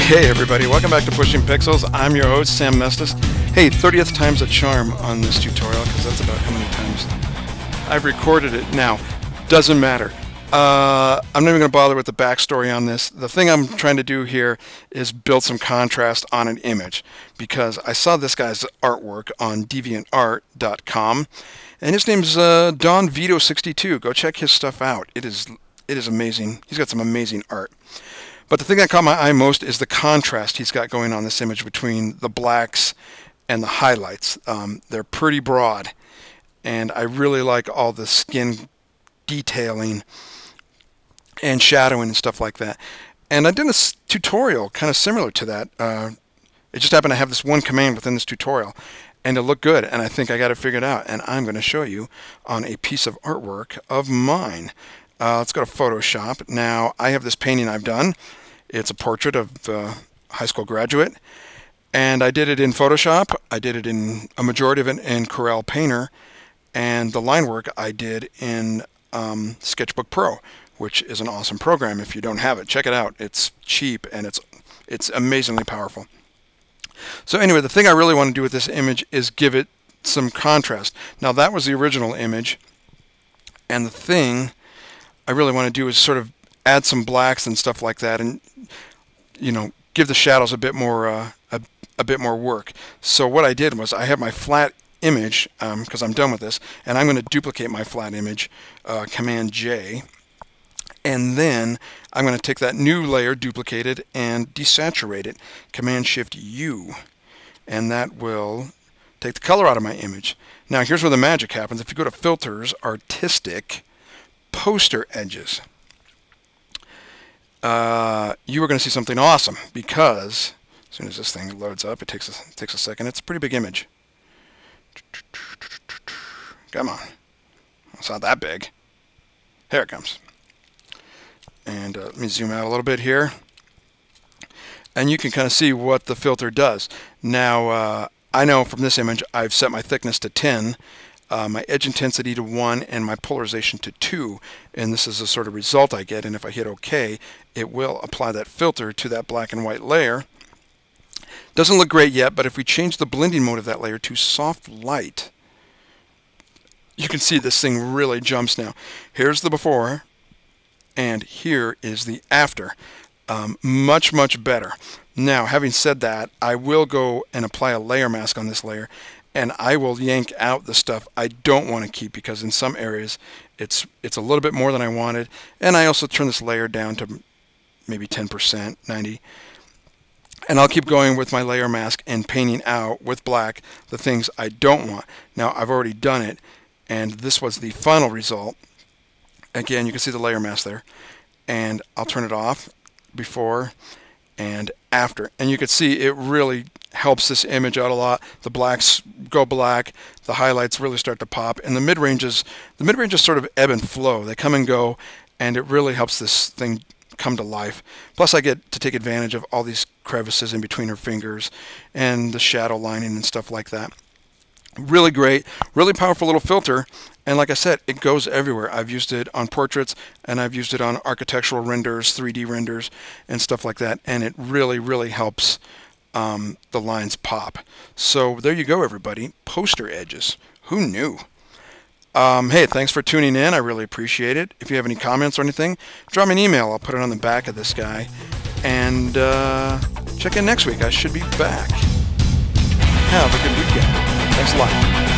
Hey everybody, welcome back to Pushing Pixels. I'm your host, Sam Mestis. Hey, 30th time's a charm on this tutorial, because that's about how many times I've recorded it. Now, doesn't matter. I'm not even going to bother with the backstory on this. The thing I'm trying to do here is build some contrast on an image, because I saw this guy's artwork on deviantart.com, and his name's DonVito62. Go check his stuff out. It is amazing. He's got some amazing art. But the thing that caught my eye most is the contrast he's got going on this image between the blacks and the highlights. They're pretty broad, and I really like all the skin detailing and shadowing and stuff like that. And I did a tutorial kind of similar to that. It just happened to have this one command within this tutorial, and it looked good, and I think I got it figured out, and I'm going to show you on a piece of artwork of mine. Let's go to Photoshop. Now, I have this painting I've done. It's a portrait of a high school graduate, and I did it in Photoshop. I did it in a majority of it in Corel Painter, and the line work I did in Sketchbook Pro, which is an awesome program. If you don't have it, check it out. It's cheap, and it's amazingly powerful. So anyway, the thing I really want to do with this image is give it some contrast. Now, that was the original image, and the thing I really want to do is sort of add some blacks and stuff like that, and give the shadows a bit more work. So what I did was I have my flat image, because I'm done with this, and I'm going to duplicate my flat image, Command J, and then I'm going to take that new layer, duplicated, and desaturate it, Command Shift U, and that will take the color out of my image. Now here's where the magic happens. If you go to Filters, Artistic, Poster Edges, you are going to see something awesome, because as soon as this thing loads up, it takes a second. It's a pretty big image. Come on, it's not that big. Here it comes. And let me zoom out a little bit here, and you can kind of see what the filter does. Now, I know from this image I've set my thickness to 10. My edge intensity to 1, and my polarization to 2, and this is the sort of result I get. And if I hit OK, it will apply that filter to that black and white layer. Doesn't look great yet, but if we change the blending mode of that layer to soft light, you can see this thing really jumps now. Here's the before, and here is the after. Much, much better. Now, having said that, I will go and apply a layer mask on this layer, and I will yank out the stuff I don't want to keep, because in some areas it's a little bit more than I wanted. And I also turn this layer down to maybe 10%, 90. And I'll keep going with my layer mask and painting out with black the things I don't want. Now, I've already done it, and this was the final result. Again, you can see the layer mask there. And I'll turn it off before and after. And you can see it really helps this image out a lot. The blacks go black, the highlights really start to pop, and the mid-ranges sort of ebb and flow. They come and go, and it really helps this thing come to life. Plus, I get to take advantage of all these crevices in between her fingers and the shadow lining and stuff like that. Really great, really powerful little filter, and like I said, it goes everywhere. I've used it on portraits, and I've used it on architectural renders, 3D renders, and stuff like that, and it really, really helps the lines pop. So there you go, everybody. Poster edges. Who knew? Hey, thanks for tuning in. I really appreciate it. If you have any comments or anything, drop me an email. I'll put it on the back of this guy. And check in next week. I should be back. Have a good weekend. Thanks a lot.